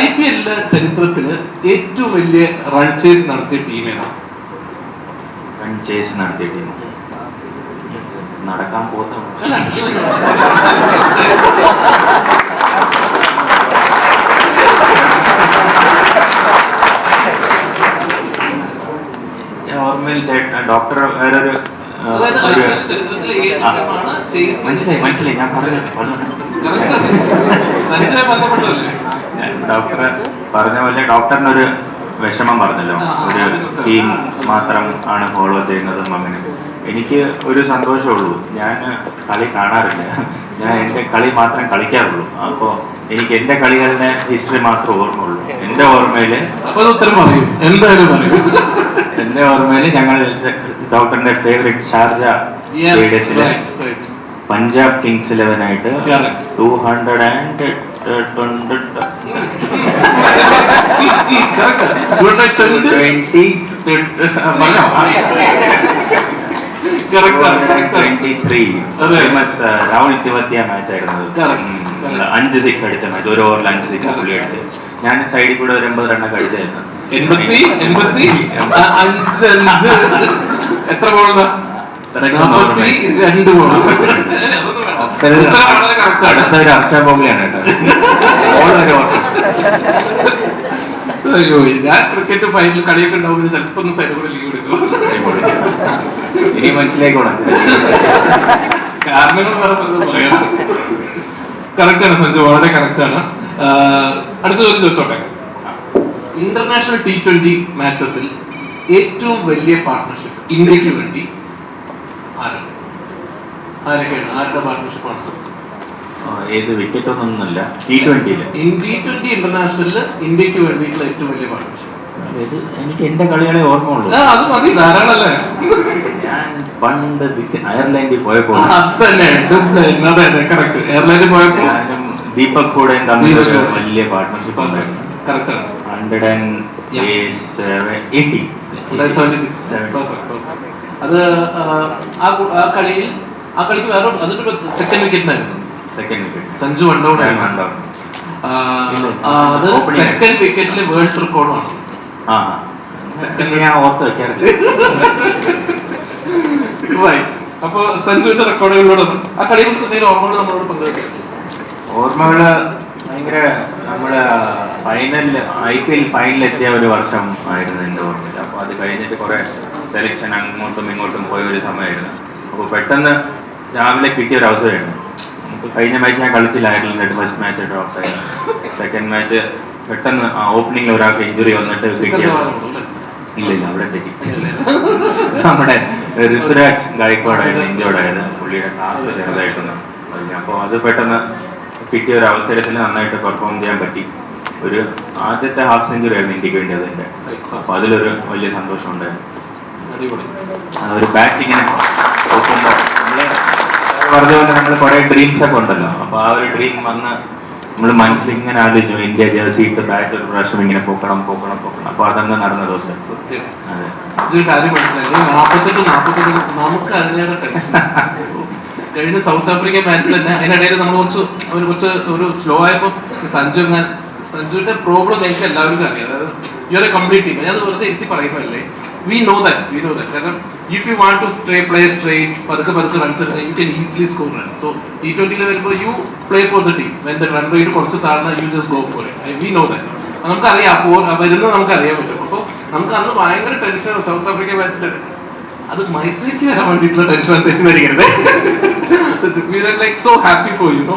IPL ചരിത്രത്തില് ഏറ്റവും വലിയ റൺ ചേസ് നടത്തിയ ടീം ഏതാണ്? റൺ ചേസ് നടത്തിയ ടീം നടക്കാൻ പോകുന്ന ഓർമ്മയിൽ ഡോക്ടർ വേറൊരു മനസ്സിലായി ഞാൻ ഡോക്ടർ പറഞ്ഞ പോലെ ഡോക്ടറിനൊരു വിഷമം പറഞ്ഞല്ലോ, ഒരു ടീം മാത്രം ആണ് ഫോളോ ചെയ്യുന്നതും അങ്ങനെ. എനിക്ക് ഒരു സന്തോഷമുള്ളൂ, ഞാൻ കളി കാണാറില്ല, ഞാൻ എൻ്റെ കളി മാത്രം കളിക്കാറുള്ളൂ. അപ്പോൾ എനിക്ക് എൻ്റെ കളികളുടെ ഹിസ്റ്ററി മാത്രമേ ഓർമ്മയുള്ളൂ. എൻ്റെ ഓർമ്മയിൽ എൻ്റെ ഓർമ്മയിൽ ഞങ്ങൾ ഡോക്ടറിന്റെ ഫേവറേറ്റ് ഷാർജ സ്റ്റേഡിയത്തില് പഞ്ചാബ് കിങ്സ് 11 ആയിട്ട് 220 രാഹുൽ തിവത്തിയ മാച്ച് ആയിരുന്നു. 5 6 അടിച്ച മാച്ച്, ഒരു ഓവറിൽ 5 6 പുള്ളി അടിച്ച്. ഞാൻ സൈഡിൽ കൂടെ ഒരു 80 റണ്ണൊക്കെ അടിച്ചായിരുന്നു. 85 എത്ര ബോൾ? 42 ബോൾ. അടുത്തൊരു ഹർഷ ബോംഗ്ലിയാണ് കേട്ടോ. ഞാൻ ക്രിക്കറ്റ് ഫൈനൽ കളിയൊക്കെ ഉണ്ടാവുമ്പോൾ ചിലപ്പോ ഒന്ന് സൈഡിൽ കൂടെ ലീവ് എടുക്കും. ഇനി മനസ്സിലായിക്കോണം കാരണങ്ങൾ പറയാം. കറക്റ്റാണ് സഞ്ജു, വളരെ കറക്റ്റാണ്. അടുത്ത ചോദ്യം ചോദിച്ചോട്ടെ. ഇന്റർനാഷണൽ T20 മാച്ചസിൽ ഏറ്റവും വലിയ പാർട്ട്ണർഷിപ്പ് ഇന്ത്യക്ക് വേണ്ടി ആരൊക്കെയാണ്? ആരുടെ പാർട്ട്ണർഷിപ്പാണ്? ഏത് വിക്കറ്റ് ഒന്നൊന്നുമില്ല, T20 ഇന്റർനാഷണലില് ഇന്ത്യക്ക് വേണ്ടിയിട്ടുള്ള ഏറ്റവും വലിയ പാർട്ട്ണർഷിപ്പ്. എനിക്ക് എന്റെ കളികളെ ഓർമ്മയുള്ളൂ. അത് മതി, ധാരാളല്ലേ. ഞാൻ പണ്ട് അയർലൻഡിൽ പോയപ്പോൾ എയർലൈനിൽ പോയപ്പോൾ ദീപക് കൂടെ തമ്മിൽ വലിയ പാർട്ട്ണർഷിപ്പ് ഉണ്ടായിരുന്നു. 180. അത് ആ കളിക്ക് വേറെ അതൊരു സെക്കൻഡ് വിക്കറ്റിനായിരുന്നു. സഞ്ജു വണ്ടൗട്ട് ആയിരുന്നു. അത് സെക്കൻഡ് വിക്കറ്റില് വേൾഡ് റെക്കോർഡാണ്. ഞാൻ ഓർത്ത് വെക്കാറില്ല. അപ്പൊ സഞ്ജുവിന്റെ റെക്കോർഡുകളോട് ആ കളിയെ കുറിച്ച് എന്തെങ്കിലും ഓർമ്മകൾ നമ്മളോട് പങ്കുവെക്കാം? ഓർമ്മകള് ഭയങ്കര, നമ്മള് IPL ഫൈനലിലെത്തിയ ഒരു വർഷം ആയിരുന്നു എൻ്റെ ഓർമ്മയിൽ. അപ്പോൾ അത് കഴിഞ്ഞിട്ട് കുറെ സെലക്ഷൻ അങ്ങോട്ടും ഇങ്ങോട്ടും പോയ ഒരു സമയമായിരുന്നു. അപ്പോൾ പെട്ടെന്ന് രാവിലെ കിട്ടിയൊരു അവസരമായിരുന്നു. നമുക്ക് കഴിഞ്ഞ മാച്ച് ഞാൻ കളിച്ചില്ല, അയർലൻഡ് ഫസ്റ്റ് മാച്ച് ഡ്രോപ്പ് ആയി. സെക്കൻഡ് മാച്ച് പെട്ടെന്ന് ഓപ്പണിംഗിൽ ഒരാൾക്ക് ഇഞ്ചുറി വന്നിട്ട് ഇല്ല അവിടെ തെറ്റി. നമ്മുടെ ഋതുരാജ് ഗായക്വാഡായിരുന്നു ഇഞ്ചോർഡ് ആയത്. പുള്ളിയുടെ കാല് ചെറുതായിട്ടൊന്ന് പറഞ്ഞു. അപ്പോൾ അത് പെട്ടെന്ന് കിട്ടിയ ഒരു അവസരത്തിൽ നന്നായിട്ട് പെർഫോം ചെയ്യാൻ പറ്റി. ഒരു ആദ്യത്തെ ഹാഫ് സെഞ്ചുറി ആയിരുന്നു ഇന്ത്യക്ക് വേണ്ടി അതിൻ്റെ. അപ്പോൾ അതിലൊരു വലിയ സന്തോഷം ഉണ്ടായിരുന്നു. ഒരു ബാറ്റിങ്ങിനെ നോക്കുമ്പോൾ നമ്മൾ പറഞ്ഞ പോലെ നമ്മൾ കുറേ ഡ്രീംസ് ഒക്കെ ഉണ്ടല്ലോ. അപ്പോൾ ആ ഒരു ഡ്രീം വന്ന് നമ്മൾ മനസ്സിൽ ഇങ്ങനെ ആലോചിച്ചു, ഇന്ത്യ ജേഴ്സി ഇട്ട് ബാറ്റ് ഒരു പ്രാവശ്യം ഇങ്ങനെ പൊക്കണം. അപ്പോൾ അതങ്ങ് നടന്ന ദിവസം. കഴിഞ്ഞ സൗത്ത് ആഫ്രിക്ക മാച്ചിൽ തന്നെ അതിനിടയിൽ നമ്മൾ കുറച്ച് ഒരു സ്ലോ ആയപ്പോൾ സഞ്ജുവിന്റെ പ്രോബ്ലം എനിക്ക് എല്ലാവർക്കും അറിയാം. അതായത് you are A complete team. ഞാൻ വെറുതെ ഇരുത്തി പറയുന്നതല്ലേ. We know that. കാരണം if you want to play straight, പതുക്കെ runs എടുത്താൽ you can easily score runs. So T20 വരുമ്പോൾ you play for the team. When the run rate കുറച്ച് താഴ്ന്ന you just go for it. We know that. നമുക്കറിയാം വരുന്നത് നമുക്കറിയാൻ പറ്റും. അപ്പോൾ നമുക്ക് അന്ന് ഭയങ്കര ടെൻഷനാണ് സൗത്ത് ആഫ്രിക്ക മാച്ചിന്റെ. അത് മൈത്രിക്ക് വരാൻ വേണ്ടിയിട്ടുള്ള ടെൻഷൻ തെറ്റിദ്ധരിക്കരുത്. We are like so happy for you, know.